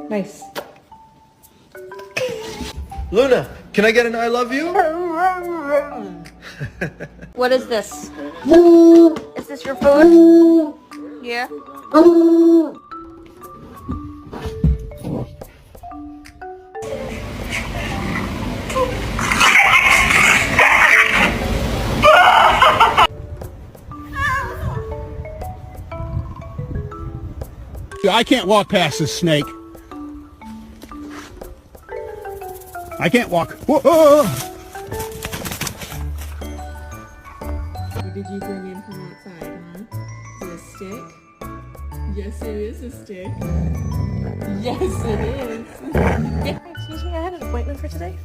Nice. Luna, can I get an I love you? What is this? Is this your food? Yeah. I can't walk past this snake. I can't walk. Whoa. What did you bring in from outside, huh? Is it a stick? Yes, it is a stick. Yes, it is. Yeah, excuse me, I had an appointment for today.